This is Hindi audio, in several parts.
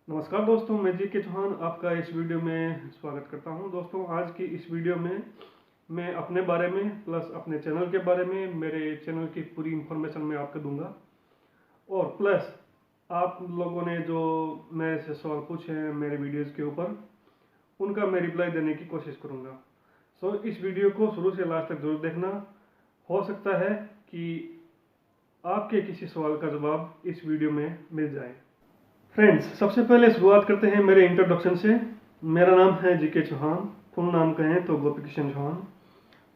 नमस्कार दोस्तों, मैं जी.के. चौहान आपका इस वीडियो में स्वागत करता हूं। दोस्तों, आज की इस वीडियो में मैं अपने बारे में प्लस अपने चैनल के बारे में, मेरे चैनल की पूरी इन्फॉर्मेशन मैं आपको दूंगा और प्लस आप लोगों ने जो मेरे से सवाल पूछे हैं मेरे वीडियोज़ के ऊपर, उनका मैं रिप्लाई देने की कोशिश करूँगा। सो इस वीडियो को शुरू से लास्ट तक जरूर देखना। हो सकता है कि आपके किसी सवाल का जवाब इस वीडियो में मिल जाए। फ्रेंड्स, सबसे पहले शुरुआत करते हैं मेरे इंट्रोडक्शन से। मेरा नाम है जी.के. चौहान, फुल नाम कहें तो गोपी किशन चौहान,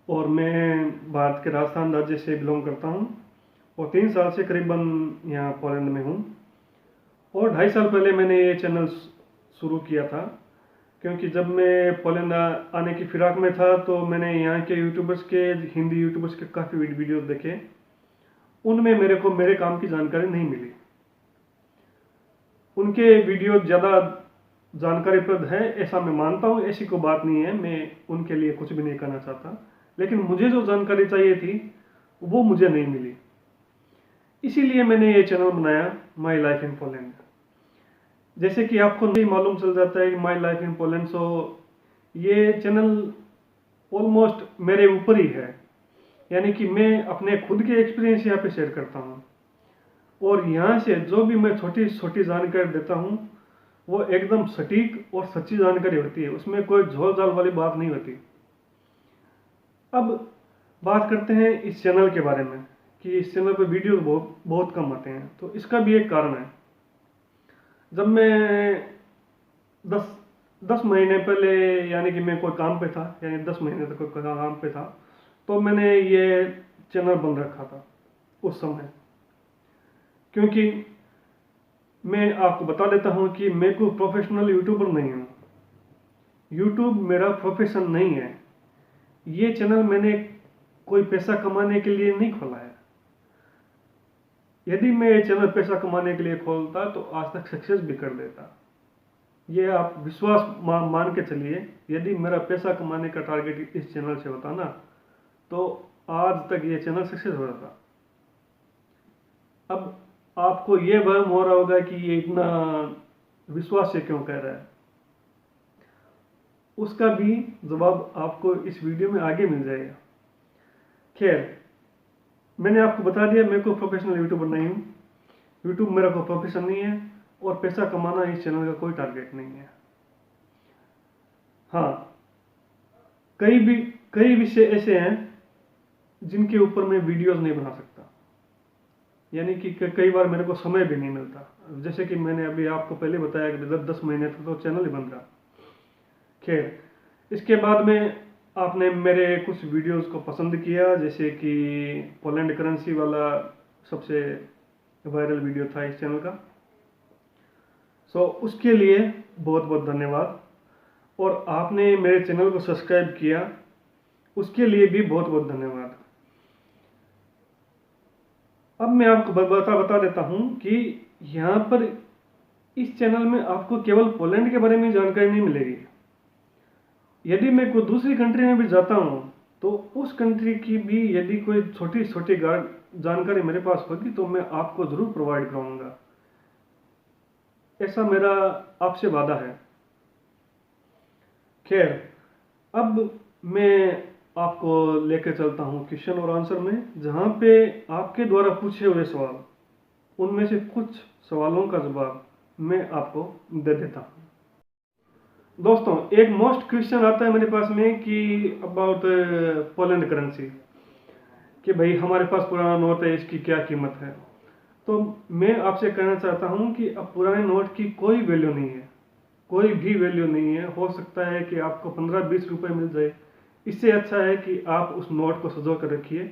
और मैं भारत के राजस्थान राज्य से बिलोंग करता हूं और 3 साल से करीबन यहाँ पोलैंड में हूं। और 2.5 साल पहले मैंने ये चैनल शुरू किया था, क्योंकि जब मैं पोलैंड आने की फिराक में था तो मैंने यहाँ के यूट्यूबर्स के, हिंदी यूट्यूबर्स के काफ़ी वीडियोज़ देखे। उनमें मेरे को मेरे काम की जानकारी नहीं मिली। उनके वीडियो ज़्यादा जानकारीप्रद है ऐसा मैं मानता हूँ, ऐसी कोई बात नहीं है, मैं उनके लिए कुछ भी नहीं करना चाहता, लेकिन मुझे जो जानकारी चाहिए थी वो मुझे नहीं मिली। इसीलिए मैंने ये चैनल बनाया, माई लाइफ इन पोलैंड। जैसे कि आपको नहीं मालूम चल जाता है कि माई लाइफ इन पोलैंड, सो ये चैनल ऑलमोस्ट मेरे ऊपर ही है, यानी कि मैं अपने खुद के एक्सपीरियंस यहाँ पे शेयर करता हूँ और यहाँ से जो भी मैं छोटी छोटी जानकारी देता हूँ वो एकदम सटीक और सच्ची जानकारी होती है, उसमें कोई झोल झाल वाली बात नहीं होती। अब बात करते हैं इस चैनल के बारे में कि इस चैनल पर वीडियो बहुत कम आते हैं। तो इसका भी एक कारण है। जब मैं 10 महीने पहले, यानी कि मैं कोई काम पे था, यानी 10 महीने तक कोई काम पे था, तो मैंने ये चैनल बंद रखा था उस समय, क्योंकि मैं आपको बता देता हूं कि मैं कोई प्रोफेशनल यूट्यूबर नहीं हूं। यूट्यूब मेरा प्रोफेशन नहीं है। ये चैनल मैंने कोई पैसा कमाने के लिए नहीं खोला है। यदि मैं ये चैनल पैसा कमाने के लिए खोलता तो आज तक सक्सेस भी कर देता। ये आप विश्वास मान के चलिए, यदि मेरा पैसा कमाने का टारगेट इस चैनल से होता ना, तो आज तक ये चैनल सक्सेस हो जाता। अब आपको ये वहम हो रहा होगा कि ये इतना विश्वास से क्यों कह रहा है, उसका भी जवाब आपको इस वीडियो में आगे मिल जाएगा। खैर, मैंने आपको बता दिया मैं कोई प्रोफेशनल यूट्यूबर नहीं हूँ। यूट्यूब मेरा कोई प्रोफेशन नहीं है और पैसा कमाना इस चैनल का कोई टारगेट नहीं है। हाँ, कई विषय ऐसे हैं जिनके ऊपर मैं वीडियोस नहीं बना सकता, यानी कि कई बार मेरे को समय भी नहीं मिलता। जैसे कि मैंने अभी आपको पहले बताया कि 10 महीने तक तो चैनल ही बंद रहा। खैर, इसके बाद में आपने मेरे कुछ वीडियोस को पसंद किया, जैसे कि पोलैंड करेंसी वाला सबसे वायरल वीडियो था इस चैनल का। सो उसके लिए बहुत बहुत धन्यवाद, और आपने मेरे चैनल को सब्सक्राइब किया उसके लिए भी बहुत बहुत धन्यवाद। अब मैं आपको बता देता हूं कि यहाँ पर इस चैनल में आपको केवल पोलैंड के बारे में जानकारी नहीं मिलेगी। यदि मैं कोई दूसरी कंट्री में भी जाता हूँ तो उस कंट्री की भी यदि कोई छोटी छोटी जानकारी मेरे पास होगी तो मैं आपको जरूर प्रोवाइड कराऊंगा, ऐसा मेरा आपसे वादा है। खैर, अब मैं आपको लेकर चलता हूँ क्वेश्चन और आंसर में, जहाँ पे आपके द्वारा पूछे हुए सवाल, उनमें से कुछ सवालों का जवाब मैं आपको दे देता हूँ। दोस्तों, एक मोस्ट क्वेश्चन आता है मेरे पास में कि अबाउट पोलैंड करेंसी, कि भाई हमारे पास पुराना नोट है, इसकी क्या कीमत है। तो मैं आपसे कहना चाहता हूं कि अब पुराने नोट की कोई वैल्यू नहीं है, कोई भी वैल्यू नहीं है। हो सकता है कि आपको 15-20 रुपए मिल जाए, इससे अच्छा है कि आप उस नोट को सजो कर रखिए,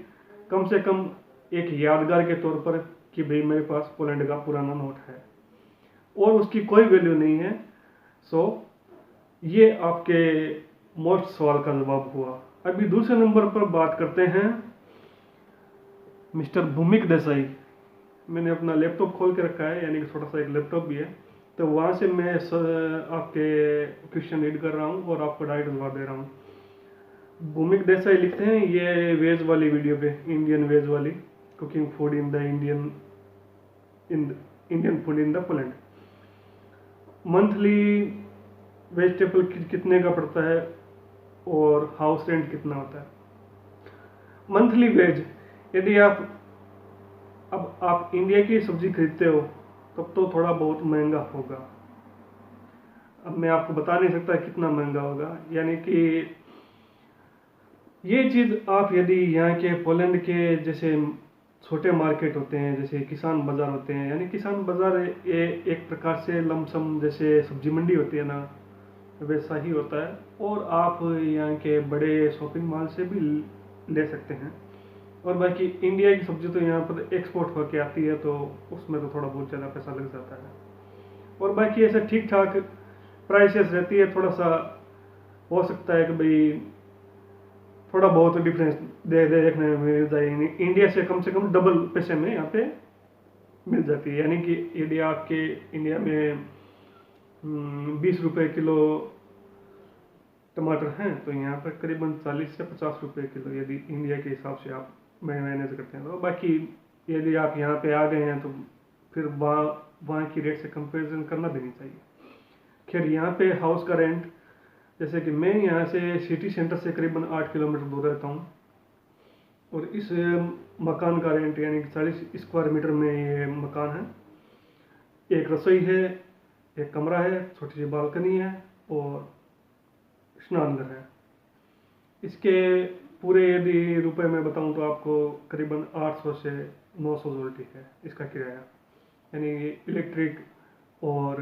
कम से कम एक यादगार के तौर पर कि भाई मेरे पास पोलैंड का पुराना नोट है, और उसकी कोई वैल्यू नहीं है। सो ये आपके मोस्ट सवाल का जवाब हुआ। अभी दूसरे नंबर पर बात करते हैं मिस्टर भूमिक देसाई। मैंने अपना लैपटॉप खोल के रखा है, यानी कि छोटा सा एक लैपटॉप भी है, तो वहाँ से मैं आपके क्वेश्चन रीड कर रहा हूँ और आपको डायरेक्ट जवाब दे रहा हूँ। भूमिक देसाई लिखते हैं ये वेज वाली वीडियो पे, इंडियन वेज वाली, cooking food in the Indian food in the Poland. Monthly vegetable कितने का पड़ता है और हाउस रेंट कितना होता है। मंथली वेज, यदि आप इंडिया की सब्जी खरीदते हो तब तो थोड़ा बहुत महंगा होगा। अब मैं आपको बता नहीं सकता कितना महंगा होगा, यानी कि ये चीज़ आप यदि यहाँ के पोलैंड के जैसे छोटे मार्केट होते हैं, जैसे किसान बाज़ार होते हैं, यानी किसान बाज़ार एक प्रकार से लमसम जैसे सब्जी मंडी होती है ना, वैसा ही होता है। और आप यहाँ के बड़े शॉपिंग मॉल से भी ले सकते हैं। और बाकी इंडिया की सब्जी तो यहाँ पर एक्सपोर्ट होके आती है, तो उसमें तो थोड़ा बहुत ज़्यादा पैसा लग जाता है। और बाकी ऐसे ठीक ठाक प्राइसेस रहती है। थोड़ा सा हो सकता है कि भाई थोड़ा बहुत डिफरेंस देखने में मिल जाए, इंडिया से कम डबल पैसे में यहाँ पे मिल जाती है। यानी कि यदि आपके इंडिया में 20 रुपए किलो टमाटर हैं, तो यहाँ पर करीबन 40 से 50 रुपए किलो, यदि इंडिया के हिसाब से आप मैनेज करते हैं। तो बाकी यदि आप यहाँ पे आ गए हैं तो फिर वहाँ की रेट से कंपेरिजन करना भी नहीं चाहिए। खैर, यहाँ पे हाउस का रेंट, जैसे कि मैं यहाँ से सिटी सेंटर से करीबन 8 किलोमीटर दूर रहता हूँ, और इस मकान का रेंट यानी कि 40 स्क्वायर मीटर में ये मकान है। एक रसोई है, एक कमरा है, छोटी सी बालकनी है और स्नानघर है। इसके पूरे यदि रुपए में बताऊं तो आपको करीबन 800 से 900 जोल्टी है इसका किराया, यानी इलेक्ट्रिक और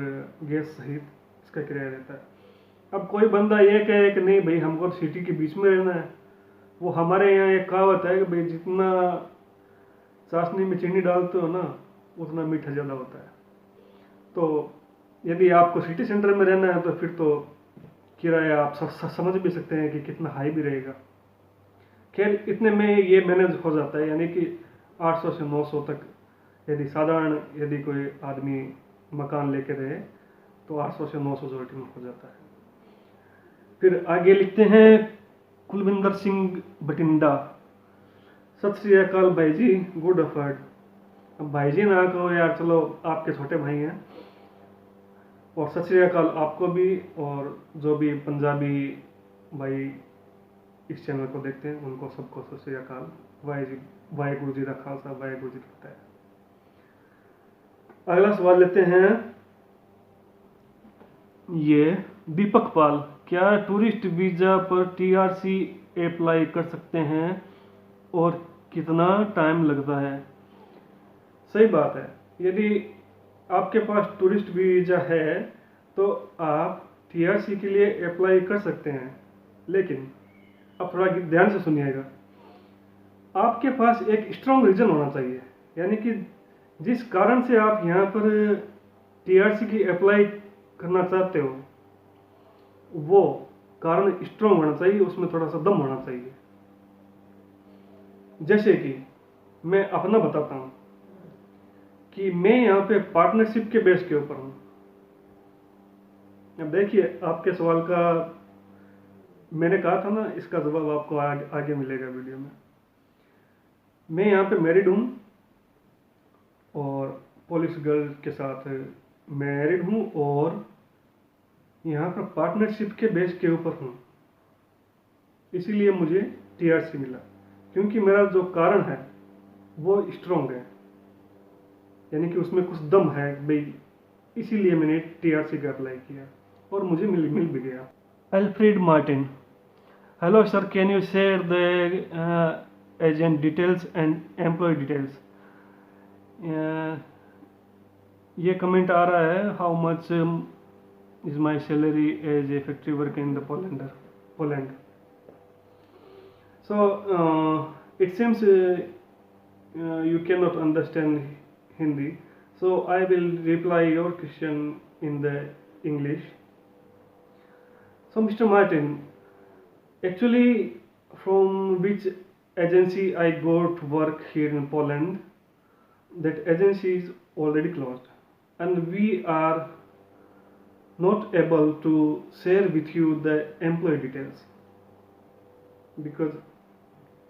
गैस सहित इसका किराया रहता है। अब कोई बंदा ये कहे कि नहीं भाई हमको सिटी के बीच में रहना है, वो हमारे यहाँ एक कहावत है कि भाई जितना चाशनी में चीनी डालते हो ना, उतना मीठा ज़्यादा होता है। तो यदि आपको सिटी सेंटर में रहना है तो फिर तो किराया आप समझ भी सकते हैं कि कितना हाई भी रहेगा। खैर, इतने में ये मैनेज हो जाता है, यानी कि 800 से 900 तक यदि साधारण यदि कोई आदमी मकान लेके रहे तो 800 से 900 जोल्टी में हो जाता है। फिर आगे लिखते हैं कुलविंदर सिंह बटिंडा। सत श्री अकाल भाई जी, गुड अफर्ड। अब भाई जी ना कहो यार, चलो आपके छोटे भाई हैं। और सत श्री अकाल आपको भी, और जो भी पंजाबी भाई इस चैनल को देखते हैं उनको सबको सत श्री अकाल। वाहेगुरु जी का खालसा, वाहेगुरु जी की फतेह। अगला सवाल लेते हैं। ये दीपक पाल, क्या टूरिस्ट वीज़ा पर टीआरसी अप्लाई कर सकते हैं और कितना टाइम लगता है? सही बात है, यदि आपके पास टूरिस्ट वीज़ा है तो आप टीआरसी के लिए अप्लाई कर सकते हैं, लेकिन अब थोड़ा ध्यान से सुनिएगा। आपके पास एक स्ट्रॉन्ग रीज़न होना चाहिए, यानी कि जिस कारण से आप यहाँ पर टीआरसी की अप्लाई करना चाहते हो वो कारण स्ट्रॉन्ग होना चाहिए, उसमें थोड़ा सा दम होना चाहिए। जैसे कि मैं अपना बताता हूँ कि मैं यहाँ पे पार्टनरशिप के बेस के ऊपर हूँ। अब देखिए, आपके सवाल का मैंने कहा था ना, इसका जवाब आपको आगे मिलेगा वीडियो में। मैं यहाँ पे मैरिड हूँ और पुलिस गर्ल के साथ मैरिड हूँ, और यहाँ पर पार्टनरशिप के बेस के ऊपर हूँ, इसीलिए मुझे टीआरसी मिला, क्योंकि मेरा जो कारण है वो स्ट्रॉन्ग है, यानी कि उसमें कुछ दम है भाई, इसीलिए मैंने टीआरसी का अप्लाई किया और मुझे मिल भी गया। Alfred Martin, hello sir, can you share the agent details and employ details? ये कमेंट आ रहा है, how much is my salary as a factory worker in the Poland. So it seems you cannot understand Hindi, so I will reply your question in the English. So Mr. Martin, actually from which agency I go to work here in Poland, that agency is already closed, and we are not able to share with you the employee details because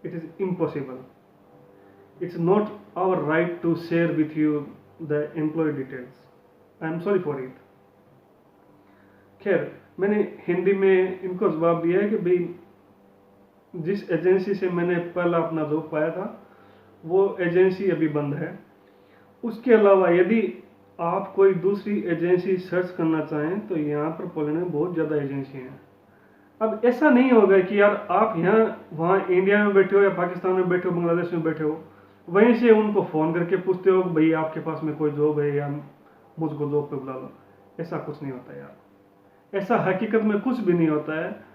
it is impossible. It's not our right to share with you the employee details. I am sorry for it. खैर, मैंने हिंदी में इनको जवाब दिया है कि भाई जिस एजेंसी से मैंने पहला अपना जॉब पाया था वो एजेंसी अभी बंद है। उसके अलावा यदि आप कोई दूसरी एजेंसी सर्च करना चाहें तो यहाँ पर पोलैंड में बहुत ज़्यादा एजेंसी हैं। अब ऐसा नहीं होगा कि यार आप यहाँ वहाँ इंडिया में बैठे हो या पाकिस्तान में बैठे हो, बांग्लादेश में बैठे हो, वहीं से उनको फ़ोन करके पूछते हो भाई आपके पास में कोई जॉब है या मुझको जॉब पे बुला लो। ऐसा कुछ नहीं होता यार, ऐसा हकीकत में कुछ भी नहीं होता है।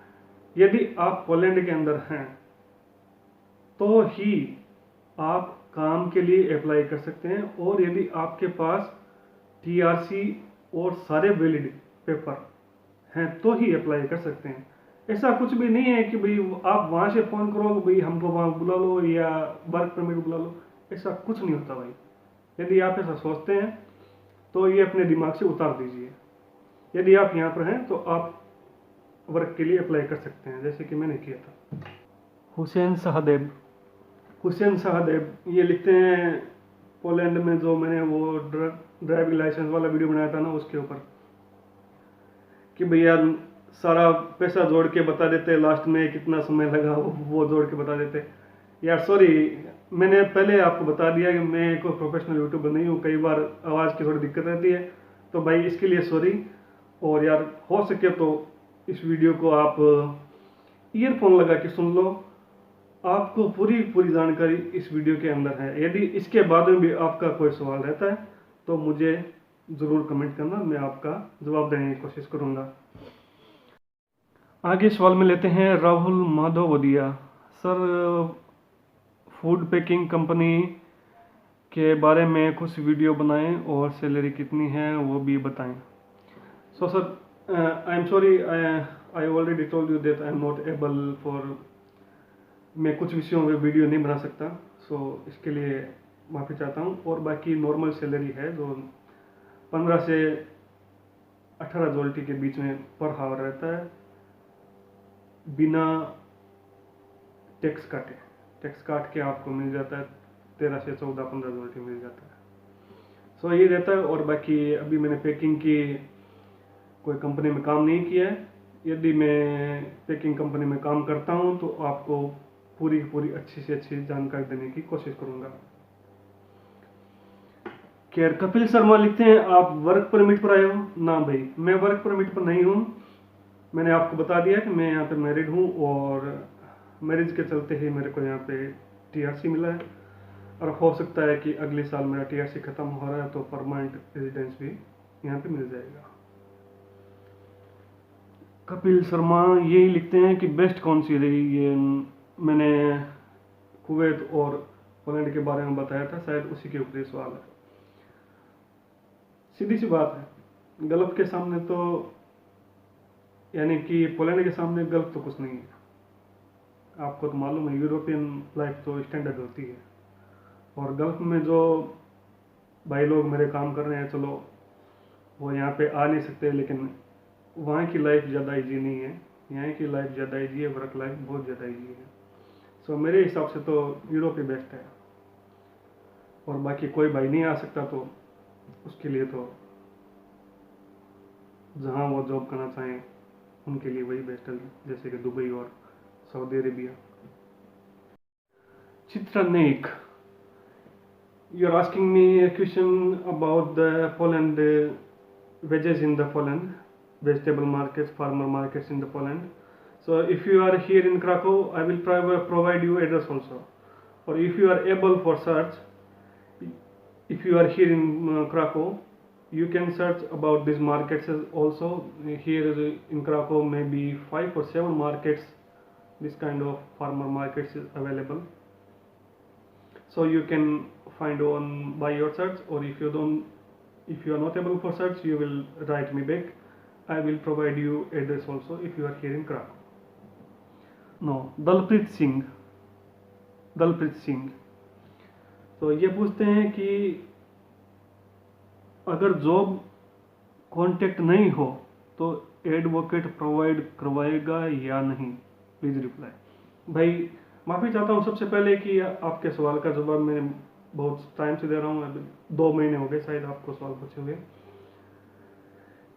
यदि आप पोलैंड के अंदर हैं तो ही आप काम के लिए अप्लाई कर सकते हैं, और यदि आपके पास टीआरसी और सारे वैलिड पेपर हैं तो ही अप्लाई कर सकते हैं। ऐसा कुछ भी नहीं है कि भाई आप वहाँ से फ़ोन करो भाई हमको वहाँ बुला लो या वर्क परमिट बुला लो, ऐसा कुछ नहीं होता भाई। यदि आप ऐसा सोचते हैं तो ये अपने दिमाग से उतार दीजिए। यदि आप यहाँ पर हैं तो आप वर्क के लिए अप्लाई कर सकते हैं, जैसे कि मैंने किया था। हुसैन सहदेब, हुसैन सहदेब ये लिखते हैं पोलैंड में, जो मैंने वो ड्राइविंग लाइसेंस वाला वीडियो बनाया था ना उसके ऊपर, कि भैया सारा पैसा जोड़ के बता देते लास्ट में कितना समय लगा वो जोड़ के बता देते। यार सॉरी, मैंने पहले आपको बता दिया कि मैं कोई प्रोफेशनल यूट्यूबर नहीं हूँ, कई बार आवाज़ की थोड़ी दिक्कत रहती है, तो भाई इसके लिए सॉरी। और यार हो सके तो इस वीडियो को आप ईयरफोन लगा के सुन लो, आपको पूरी पूरी जानकारी इस वीडियो के अंदर है। यदि इसके बाद में भी आपका कोई सवाल रहता है तो मुझे ज़रूर कमेंट करना, मैं आपका जवाब देने की कोशिश करूँगा। आगे सवाल में लेते हैं Rahul Madhavdiya. Sir, food packing company के बारे में कुछ वीडियो बनाएं और सैलरी कितनी है वो भी बताएं। So sir, I am sorry, I already told you that I am not able for, मैं कुछ विषयों में वीडियो नहीं बना सकता, सो इसके लिए माफ़ी चाहता हूँ। और बाकी नॉर्मल सैलरी है जो 15 से 18 जोल्टी के बीच में पर हावर रहता है, बिना टैक्स काटे। टैक्स काट के आपको मिल जाता है 13 से 14-15 जोल्टी मिल जाता है। सो ये रहता है। और बाकी अभी मैंने पैकिंग की कोई कंपनी में काम नहीं किया है। यदि मैं पैकिंग कंपनी में काम करता हूँ तो आपको पूरी पूरी अच्छी से अच्छी जानकारी देने की कोशिश करूँगा। खैर, कपिल शर्मा लिखते हैं आप वर्क परमिट पर आए हो? ना भाई, मैं वर्क परमिट पर नहीं हूँ। मैंने आपको बता दिया कि मैं यहाँ पे मैरिड हूँ और मैरिज के चलते ही मेरे को यहाँ पे टीआरसी मिला है, और हो सकता है कि अगले साल मेरा टीआरसी ख़त्म हो रहा है तो परमानेंट रेजिडेंस भी यहाँ पे मिल जाएगा। कपिल शर्मा यही लिखते हैं कि बेस्ट कौन सी रही, ये मैंने कुवैत और पोलैंड के बारे में बताया था, शायद उसी के ऊपर सवाल है। सीधी सी बात है, गल्फ के सामने तो, यानी कि पोलैंड के सामने गल्फ तो कुछ नहीं है। आपको तो मालूम है यूरोपियन लाइफ तो स्टैंडर्ड होती है, और गल्फ में जो भाई लोग मेरे काम कर रहे हैं, चलो वो यहाँ पे आ नहीं सकते, लेकिन वहाँ की लाइफ ज़्यादा इजी नहीं है, यहाँ की लाइफ ज़्यादा इजी है, वर्क लाइफ बहुत ज़्यादा इजी है। सो मेरे हिसाब से तो यूरोप ही बेस्ट है। और बाकी कोई भाई नहीं आ सकता तो उसके लिए तो जहाँ वो जॉब करना चाहें उनके लिए वही बेस्ट है, जैसे कि दुबई और Saudi Arabia. Chitra Naik, you are asking me a question about the Poland, wages in the Poland, vegetable markets, farmer markets in the Poland. So if you are here in Krakow, I will provide you address also. Or if you are able for search, if you are here in Krakow, you can search about these markets also. Here in Krakow maybe 5 or 7 markets, this kind of farmer markets is available. So you can find on by your search, or if you are not able for search, you will write me back. I will provide you address also if you are here in Krakow. No, Dalpreet Singh तो ये पूछते हैं कि अगर जॉब कांटेक्ट नहीं हो तो एडवोकेट प्रोवाइड करवाएगा या नहीं, प्लीज रिप्लाई। भाई माफ़ी चाहता हूँ सबसे पहले कि आपके सवाल का जवाब मैं बहुत टाइम से दे रहा हूँ, अभी 2 महीने हो गए शायद आपको सवाल पूछे हुए।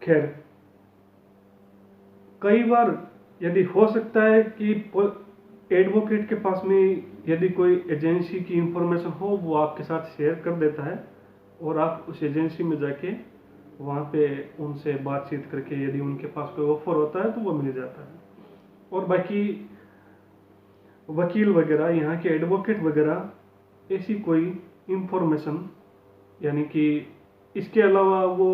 खैर, कई बार यदि हो सकता है कि एडवोकेट के पास में यदि कोई एजेंसी की इंफॉर्मेशन हो, वो आपके साथ शेयर कर देता है और आप उस एजेंसी में जाके वहाँ पे उनसे बातचीत करके यदि उनके पास कोई ऑफर होता है तो वो मिल जाता है। और बाकी वकील वगैरह, यहाँ के एडवोकेट वगैरह ऐसी कोई इंफॉर्मेशन, यानी कि इसके अलावा वो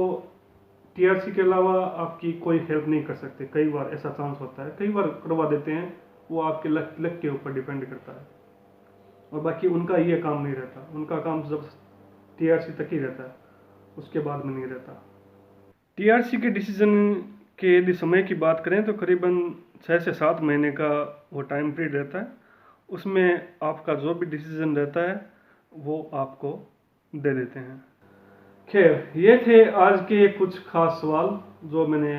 टीआरसी के अलावा आपकी कोई हेल्प नहीं कर सकते। कई बार ऐसा चांस होता है, कई बार करवा देते हैं, वो आपके लक के ऊपर डिपेंड करता है। और बाकी उनका ये काम नहीं रहता, उनका काम जब टीआरसी तक ही रहता है, उसके बाद में नहीं रहता। टीआरसी के डिसीजन के यदि समय की बात करें तो करीबन 6 से 7 महीने का वो टाइम पीरियड रहता है। उसमें आपका जो भी डिसीजन रहता है वो आपको दे देते हैं। खैर, ये थे आज के कुछ खास सवाल जो मैंने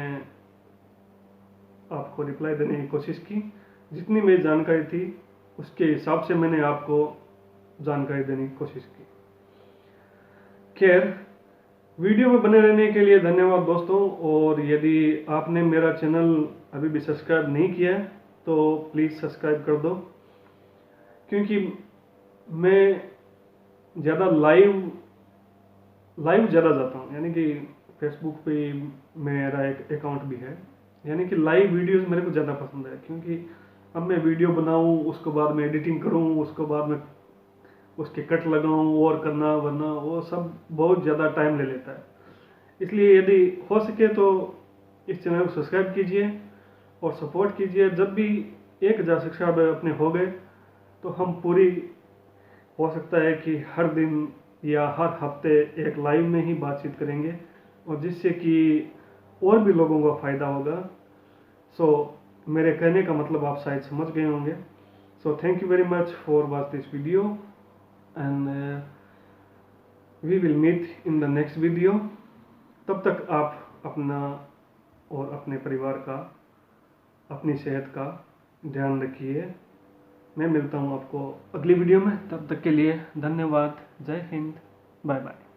आपको रिप्लाई देने की कोशिश की। जितनी मेरी जानकारी थी उसके हिसाब से मैंने आपको जानकारी देने की कोशिश की। खैर, वीडियो में बने रहने के लिए धन्यवाद दोस्तों। और यदि आपने मेरा चैनल अभी भी सब्सक्राइब नहीं किया है तो प्लीज़ सब्सक्राइब कर दो, क्योंकि मैं ज़्यादा लाइव ज़्यादा जाता हूँ। यानी कि फेसबुक पे मेरा एक अकाउंट भी है, यानी कि लाइव वीडियोस मेरे को ज़्यादा पसंद है। क्योंकि अब मैं वीडियो बनाऊँ, उसके बाद में एडिटिंग करूँ, उसके बाद में उसके कट लगाऊँ और करना वरना वो सब बहुत ज़्यादा टाइम ले लेता है। इसलिए यदि हो सके तो इस चैनल को सब्सक्राइब कीजिए और सपोर्ट कीजिए। जब भी 1000 सब्सक्राइबर अपने हो गए तो हम पूरी, हो सकता है कि हर दिन या हर हफ्ते एक लाइव में ही बातचीत करेंगे, और जिससे कि और भी लोगों को फ़ायदा होगा। सो मेरे कहने का मतलब आप शायद समझ गए होंगे। So thank you very much for watch this video and we will meet in the next video. तब तक आप अपना और अपने परिवार का, अपनी सेहत का ध्यान रखिए। मैं मिलता हूँ आपको अगली वीडियो में। तब तक के लिए धन्यवाद। जय हिंद। Bye bye.